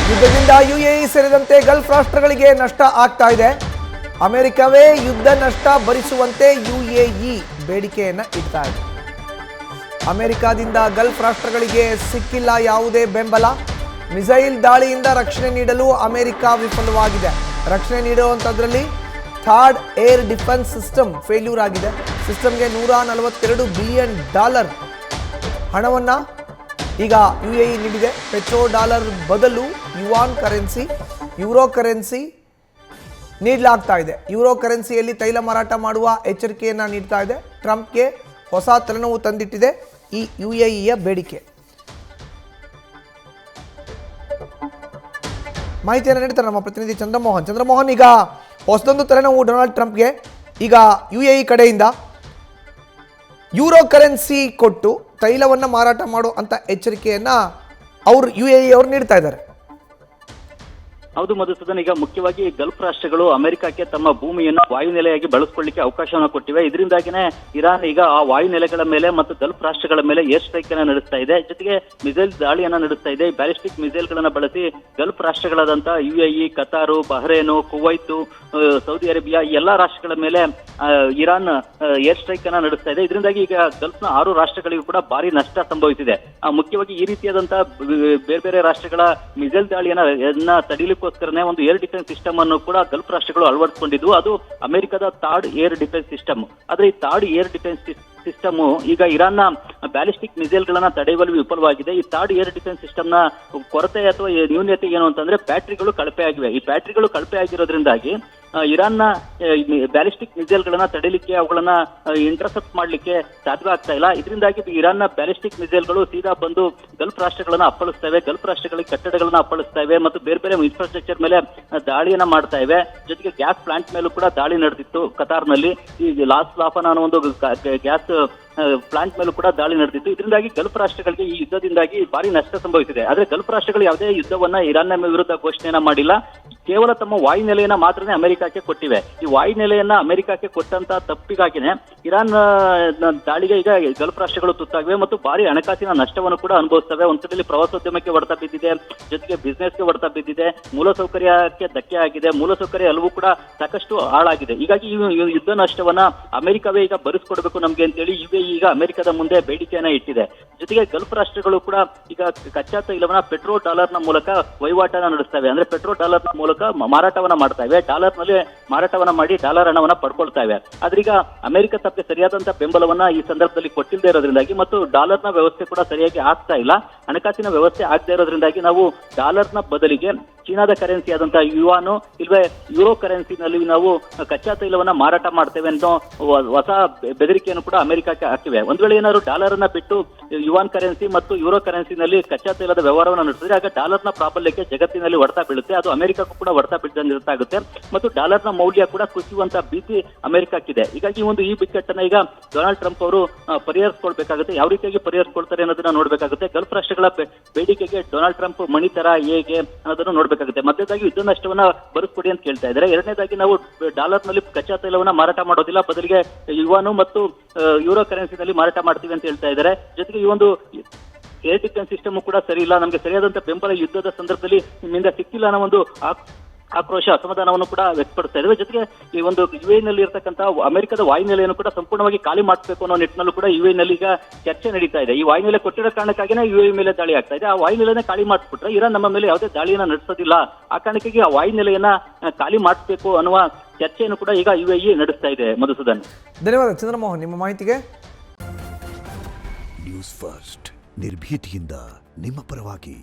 ಯುದ್ಧದಿಂದ UAE ಸೇರಿದಂತೆ Gulf ರಾಷ್ಟ್ರಗಳಿಗೆ ನಷ್ಟ ಆಗ್ತಾ ಇದೆ. ಅಮೆರಿಕವೇ ಯುದ್ಧ ನಷ್ಟ ಭರಿಸುವಂತೆ ಯುಎಇ ಬೇಡಿಕೆಯನ್ನು ಇಡ್ತಾ ಇದೆ. ಅಮೆರಿಕದಿಂದ ಗಲ್ಫ್ ರಾಷ್ಟ್ರಗಳಿಗೆ ಸಿಕ್ಕಿಲ್ಲ ಯಾವುದೇ ಬೆಂಬಲ. ಮಿಸೈಲ್ ದಾಳಿಯಿಂದ ರಕ್ಷಣೆ ನೀಡಲು ಅಮೆರಿಕ ವಿಫಲವಾಗಿದೆ. ರಕ್ಷಣೆ ನೀಡುವಂಥದ್ರಲ್ಲಿ third air defence system failure ಆಗಿದೆ. ಸಿಸ್ಟಮ್ಗೆ $142 ಬಿಲಿಯನ್ ಹಣವನ್ನು ಈಗ ಯುಎಇ ನೀಡಿದೆ. ಪೆಟ್ರೋ ಡಾಲರ್ ಬದಲು ಯುವಾನ್ ಕರೆನ್ಸಿ, ಯೂರೋ ಕರೆನ್ಸಿ ನೀಡಲಾಗ್ತಾ ಇದೆ. ಯೂರೋ ಕರೆನ್ಸಿಯಲ್ಲಿ ತೈಲ ಮಾರಾಟ ಮಾಡುವ ಎಚ್ಚರಿಕೆಯನ್ನು ನೀಡ್ತಾ ಇದೆ. ಟ್ರಂಪ್ಗೆ ಹೊಸ ತಲೆನೋವು ತಂದಿಟ್ಟಿದೆ ಈ ಯುಎಇಯ ಬೇಡಿಕೆ. ಮಾಹಿತಿಯನ್ನು ನೀಡ್ತಾರೆ ನಮ್ಮ ಪ್ರತಿನಿಧಿ ಚಂದ್ರಮೋಹನ್. ಈಗ ಹೊಸದೊಂದು ತಲೆನೋವು ಡೊನಾಲ್ಡ್ ಟ್ರಂಪ್ಗೆ. ಈಗ ಯುಎಇ ಕಡೆಯಿಂದ ಯೂರೋ ಕರೆನ್ಸಿ ಕೊಟ್ಟು ತೈಲವನ್ನು ಮಾರಾಟ ಮಾಡೋ ಅಂತ ಎಚ್ಚರಿಕೆಯನ್ನು ಯುಎಇ ಅವರು ನೀಡ್ತಾ ಇದ್ದಾರೆ. ಹೌದು ಮಧುಸೂದನ್, ಈಗ ಮುಖ್ಯವಾಗಿ ಗಲ್ಫ್ ರಾಷ್ಟ್ರಗಳು ಅಮೆರಿಕಕ್ಕೆ ತಮ್ಮ ಭೂಮಿಯನ್ನು ವಾಯುನೆಲೆಯಾಗಿ ಬಳಸಿಕೊಳ್ಳಿಕ್ಕೆ ಅವಕಾಶವನ್ನು ಕೊಟ್ಟಿವೆ. ಇದರಿಂದಾಗಿನೇ ಇರಾನ್ ಈಗ ಆ ವಾಯುನೆಲೆಗಳ ಮೇಲೆ ಮತ್ತು ಗಲ್ಫ್ ರಾಷ್ಟ್ರಗಳ ಮೇಲೆ ಏರ್ ಸ್ಟ್ರೈಕ್ ಅನ್ನು ನಡೆಸ್ತಾ ಇದೆ. ಜೊತೆಗೆ ಮಿಸೈಲ್ ದಾಳಿಯನ್ನು ನಡೆಸ್ತಾ ಇದೆ. ಬ್ಯಾಲಿಸ್ಟಿಕ್ ಮಿಸೈಲ್ ಗಳನ್ನ ಬಳಸಿ ಗಲ್ಫ್ ರಾಷ್ಟ್ರಗಳಾದಂತಹ UAE, Qatar, Bahrain, Kuwait, Saudi Arabia ಈ ಎಲ್ಲಾ ರಾಷ್ಟ್ರಗಳ ಮೇಲೆ ಇರಾನ್ ಏರ್ ಸ್ಟ್ರೈಕ್ ಅನ್ನ ನಡೆಸ್ತಾ ಇದೆ. ಇದರಿಂದಾಗಿ ಈಗ ಗಲ್ಫ್ನ 6 ರಾಷ್ಟ್ರಗಳಿಗೂ ಕೂಡ ಭಾರಿ ನಷ್ಟ ಸಂಭವಿಸಿದೆ. ಮುಖ್ಯವಾಗಿ ಈ ರೀತಿಯಾದಂತಹ ಬೇರೆ ಬೇರೆ ರಾಷ್ಟ್ರಗಳ ಮಿಸೈಲ್ ದಾಳಿಯನ್ನ ತಡಿಲಿಕ್ಕೋಸ್ಕರನೇ ಒಂದು ಏರ್ ಡಿಫೆನ್ಸ್ ಸಿಸ್ಟಮ್ ಅನ್ನು ಕೂಡ ಗಲ್ಫ್ ರಾಷ್ಟ್ರಗಳು ಅಳವಡಿಸಿಕೊಂಡಿದ್ವು. ಅದು ಅಮೆರಿಕದ ಥರ್ಡ್ ಏರ್ ಡಿಫೆನ್ಸ್ ಸಿಸ್ಟಮ್. ಆದ್ರೆ ಈ ಥರ್ಡ್ ಏರ್ ಡಿಫೆನ್ಸ್ ಸಿಸ್ಟಮ್ ಈಗ ಇರಾನ್ನ ಬ್ಯಾಲಿಸ್ಟಿಕ್ ಮಿಸೈಲ್ ಗಳನ್ನ ತಡೆಯುವಲ್ಲಿ ವಿಫಲವಾಗಿದೆ. ಈ ಥರ್ಡ್ ಏರ್ ಡಿಫೆನ್ಸ್ ಸಿಸ್ಟಮ್ ನ ಕೊರತೆ ಅಥವಾ ನ್ಯೂನ್ಯತೆ ಏನು ಅಂತಂದ್ರೆ ಬ್ಯಾಟರಿಗಳು ಕಳಪೆ ಆಗಿವೆ. ಈ ಬ್ಯಾಟರಿಗಳು ಕಳಪೆ ಆಗಿರೋದ್ರಿಂದಾಗಿ ಇರಾನ್ನ ಬ್ಯಾಲಿಸ್ಟಿಕ್ ಮಿಸೈಲ್ ಗಳನ್ನ ತಡೆಯಲಿಕ್ಕೆ, ಅವುಗಳನ್ನ ಇಂಟರ್ಸೆಪ್ಟ್ ಮಾಡ್ಲಿಕ್ಕೆ ಸಾಧ್ಯ ಆಗ್ತಾ ಇಲ್ಲ. ಇದರಿಂದಾಗಿ ಇರಾನ್ನ ಬ್ಯಾಲಿಸ್ಟಿಕ್ ಮಿಸೈಲ್ ಗಳು ಸೀದಾ ಬಂದು ಗಲ್ಫ್ ರಾಷ್ಟ್ರಗಳನ್ನ ಅಪ್ಪಳಿಸ್ತವೆ, ಗಲ್ಫ್ ರಾಷ್ಟ್ರಗಳಿಗೆ ಕಟ್ಟಡಗಳನ್ನ ಅಪ್ಪಳಿಸ್ತಾ ಇವೆ ಮತ್ತು ಬೇರೆ ಬೇರೆ ಇನ್ಫ್ರಾಸ್ಟ್ರಕ್ಚರ್ ಮೇಲೆ ದಾಳಿಯನ್ನ ಮಾಡ್ತಾ ಇವೆ. ಜೊತೆಗೆ ಗ್ಯಾಸ್ ಪ್ಲಾಂಟ್ ಮೇಲೂ ಕೂಡ ದಾಳಿ ನಡೆದಿತ್ತು ಕತಾರ್ನಲ್ಲಿ. ಈ ಲಾಸ್ ಲಾಫನ್ ಅನ್ನೋ ಒಂದು ಗ್ಯಾಸ್ ಪ್ಲಾಂಟ್ ಮೇಲೂ ಕೂಡ ದಾಳಿ ನಡೆದಿತ್ತು. ಇದರಿಂದಾಗಿ ಗಲ್ಫ್ ರಾಷ್ಟ್ರಗಳಿಗೆ ಈ ಯುದ್ಧದಿಂದಾಗಿ ಭಾರಿ ನಷ್ಟ ಸಂಭವಿಸಿದೆ. ಆದ್ರೆ ಗಲ್ಫ್ ರಾಷ್ಟ್ರಗಳು ಯಾವುದೇ ಯುದ್ಧವನ್ನ ಇರಾನ್ನ ವಿರುದ್ಧ ಘೋಷಣೆಯನ್ನ ಮಾಡಿಲ್ಲ. ಕೇವಲ ತಮ್ಮ ವಾಯುನೆಲೆಯನ್ನ ಮಾತ್ರನೇ ಅಮೆರಿಕಕ್ಕೆ ಕೊಟ್ಟಿವೆ. ಈ ವಾಯುನೆಲೆಯನ್ನ ಅಮೆರಿಕಕ್ಕೆ ಕೊಟ್ಟಂತ ತಪ್ಪಿಗಾಗಿನೇ ಇರಾನ್ ದಾಳಿಗೆ ಈಗ ಗಲ್ಫ್ ರಾಷ್ಟ್ರಗಳು ತುತ್ತಾಗಿವೆ ಮತ್ತು ಭಾರಿ ಹಣಕಾಸಿನ ನಷ್ಟವನ್ನು ಕೂಡ ಅನುಭವಿಸ್ತವೆ. ಒಂದ್ಸಲಿ ಪ್ರವಾಸೋದ್ಯಮಕ್ಕೆ ಹೊಡೆತ ಬಿದ್ದಿದೆ, ಜೊತೆಗೆ ಬಿಸ್ನೆಸ್ಗೆ ಹೊಡೆತ ಬಿದ್ದಿದೆ, ಮೂಲಸೌಕರ್ಯಕ್ಕೆ ಧಕ್ಕೆ ಆಗಿದೆ, ಮೂಲಸೌಕರ್ಯ ಎಲ್ಲವೂ ಕೂಡ ಸಾಕಷ್ಟು ಹಾಳಾಗಿದೆ. ಹೀಗಾಗಿ ಈ ಯುದ್ಧ ನಷ್ಟವನ್ನ ಅಮೆರಿಕವೇ ಈಗ ಭರಿಸ್ಕೊಡ್ಬೇಕು ನಮ್ಗೆ ಅಂತೇಳಿ ಯುಎಇ ಈಗ ಅಮೆರಿಕದ ಮುಂದೆ ಬೇಡಿಕೆಯನ್ನ ಇಟ್ಟಿದೆ. ಜೊತೆಗೆ ಗಲ್ಫ್ ರಾಷ್ಟ್ರಗಳು ಕೂಡ ಈಗ ಕಚ್ಚಾ ತೈಲವನ್ನ ಪೆಟ್ರೋ ಡಾಲರ್ನ ಮೂಲಕ ವಹಿವಾಟನ ನಡೆಸ್ತವೆ. ಅಂದ್ರೆ ಪೆಟ್ರೋ ಡಾಲರ್ನ ಮೂಲಕ ಮಾರಾಟವನ್ನ ಮಾಡ್ತಾ ಇವೆ. ಡಾಲರ್ ನಲ್ಲಿ ಮಾರಾಟವನ್ನ ಮಾಡಿ ಡಾಲರ್ ಹಣವನ್ನ ಪಡ್ಕೊಳ್ತಾ ಇವೆ. ಆದ್ರೀಗ ಅಮೆರಿಕ ತಪ್ಪೆ ಸರಿಯಾದಂತಹ ಬೆಂಬಲವನ್ನ ಈ ಸಂದರ್ಭದಲ್ಲಿ ಕೊಟ್ಟಿಲ್ಲದೆ ಇರೋದ್ರಿಂದಾಗಿ ಮತ್ತು ಡಾಲರ್ನ ವ್ಯವಸ್ಥೆ ಕೂಡ ಸರಿಯಾಗಿ ಆಗ್ತಾ ಇಲ್ಲ, ಹಣಕಾಸಿನ ವ್ಯವಸ್ಥೆ ಆಗದೆ ಇರೋದ್ರಿಂದಾಗಿ ನಾವು ಡಾಲರ್ನ ಬದಲಿಗೆ ಚೀನಾದ ಕರೆನ್ಸಿ ಆದಂತಹ ಯುವಾನು ಇಲ್ವೇ ಯೂರೋ ಕರೆನ್ಸಿನಲ್ಲಿ ನಾವು ಕಚ್ಚಾ ತೈಲವನ್ನ ಮಾರಾಟ ಮಾಡ್ತೇವೆ ಅನ್ನೋ ಹೊಸ ಬೆದರಿಕೆಯನ್ನು ಕೂಡ ಅಮೆರಿಕಕ್ಕೆ ಹಾಕಿವೆ. ಒಂದ್ ವೇಳೆ ಏನಾದ್ರು ಡಾಲರ್ ಅನ್ನ ಬಿಟ್ಟು ಯುವಾನ್ ಕರೆನ್ಸಿ ಮತ್ತು ಯೂರೋ ಕರೆನ್ಸಿನಲ್ಲಿ ಕಚ್ಚಾ ತೈಲದ ವ್ಯವಹಾರವನ್ನು ನಡೆಸಿದ್ರೆ ಆಗ ಡಾಲರ್ನ ಪ್ರಾಬಲ್ಯಕ್ಕೆ ಜಗತ್ತಿನಲ್ಲಿ ಹೊಡೆತ ಬೀಳುತ್ತೆ. ಅದು ಅಮೆರಿಕಕ್ಕೂ ಕೂಡ ಹೊಡೆತ ಬೀಳದಂತಾಗುತ್ತೆ ಮತ್ತು ಡಾಲರ್ನ ಮೌಲ್ಯ ಕೂಡ ಕುಸಿಯುವಂತ ಭೀತಿ ಅಮೆರಿಕಕ್ಕಿದೆ. ಹೀಗಾಗಿ ಈ ಬಿಕ್ಕಟ್ಟನ್ನ ಈಗ ಡೊನಾಲ್ಡ್ ಟ್ರಂಪ್ ಅವರು ಪರಿಹರಿಸಿಕೊಳ್ಬೇಕಾಗುತ್ತೆ. ಯಾವ ರೀತಿಯಾಗಿ ಪರಿಹರಿಸಿಕೊಳ್ತಾರೆ ಅನ್ನೋದನ್ನ ನೋಡ್ಬೇಕಾಗುತ್ತೆ. ಗಲ್ಫ್ ರಾಷ್ಟ್ರಗಳ ಬೇಡಿಕೆಗೆ ಡೊನಾಲ್ಡ್ ಟ್ರಂಪ್ ಮಣಿತರ ಹೇಗೆ ಅನ್ನೋದನ್ನು ನೋಡ್ಬೇಕಾಗುತ್ತೆ. ಮಧ್ಯದಾಗಿ ಯುದ್ಧ ನಷ್ಟವನ್ನ ಭರಿಸ್ಕೊಡಿ ಅಂತ ಕೇಳ್ತಾ ಇದ್ದಾರೆ. ಎರಡನೇದಾಗಿ ನಾವು ಡಾಲರ್ ನಲ್ಲಿ ಕಚ್ಚಾ ತೈಲವನ್ನ ಮಾರಾಟ ಮಾಡೋದಿಲ್ಲ, ಬದಲಿಗೆ ಯುವಾನು ಮತ್ತು ಯೂರೋ ಕರೆನ್ಸಿನಲ್ಲಿ ಮಾರಾಟ ಮಾಡ್ತೀವಿ ಅಂತ ಹೇಳ್ತಾ ಇದ್ದಾರೆ. ಜೊತೆಗೆ ಈ ಒಂದು ಏರ್ ಡಿಫೆನ್ಸ್ ಸಿಸ್ಟಮ್ ಕೂಡ ಸರಿ ಇಲ್ಲ, ನಮಗೆ ಸರಿಯಾದಂತ ಬೆಂಬಲ ಯುದ್ಧದ ಸಂದರ್ಭದಲ್ಲಿ ನಿಮ್ಮಿಂದ ಸಿಕ್ಕಿಲ್ಲ ಅನ್ನೋ ಒಂದು ಆಕ್ರೋಶ, ಅಸಮಾಧಾನವನ್ನು ಕೂಡ ವ್ಯಕ್ತಪಡಿಸ್ತಾ ಇದ್ದಾರೆ. ಜೊತೆಗೆ ಈ ಒಂದು ಯುಎನಲ್ಲಿ ಇರತಕ್ಕಂತ ಅಮೆರಿಕದ ವಾಯುನೆಲೆಯನ್ನು ಕೂಡ ಸಂಪೂರ್ಣವಾಗಿ ಖಾಲಿ ಮಾಡಬೇಕು ಅನ್ನೋ ನಿಟ್ಟಿನಲ್ಲೂ ಕೂಡ ಯುಎನಲ್ಲಿ ಈಗ ಚರ್ಚೆ ನಡೀತಾ ಇದೆ. ಈ ವಾಯುನೆಲೆ ಕೊಟ್ಟಿರೋ ಕಾರಣಕ್ಕಾಗಿನೇ ಯುಎ ಮೇಲೆ ದಾಳಿ ಆಗ್ತಾ ಇದೆ. ಆ ವಾಯುನೆಲೆನ ಖಾಲಿ ಮಾಡಿಸ್ಬಿಟ್ರೆ ಇರಾನ್ ನಮ್ಮ ಮೇಲೆ ಯಾವುದೇ ದಾಳಿಯನ್ನ ನಡೆಸೋದಿಲ್ಲ. ಆ ಕಾರಣಕ್ಕಾಗಿ ಆ ವಾಯುನೆಲೆಯನ್ನ ಖಾಲಿ ಮಾಡಿಸ್ಬೇಕು ಅನ್ನುವ ಚರ್ಚೆಯನ್ನು ಕೂಡ ಈಗ ಯುಎಇ ನಡೆಸ್ತಾ ಇದೆ. ಮಧುಸೂದನ್, ಧನ್ಯವಾದ ಚಂದ್ರಮೋಹನ್ ನಿಮ್ಮ ಮಾಹಿತಿಗೆ. ನ್ಯೂಸ್ ಫಸ್ಟ್ ನಿರ್ಭೀತಿಯಿಂದ ನಿಮ್ಮ ಪರವಾಗಿ.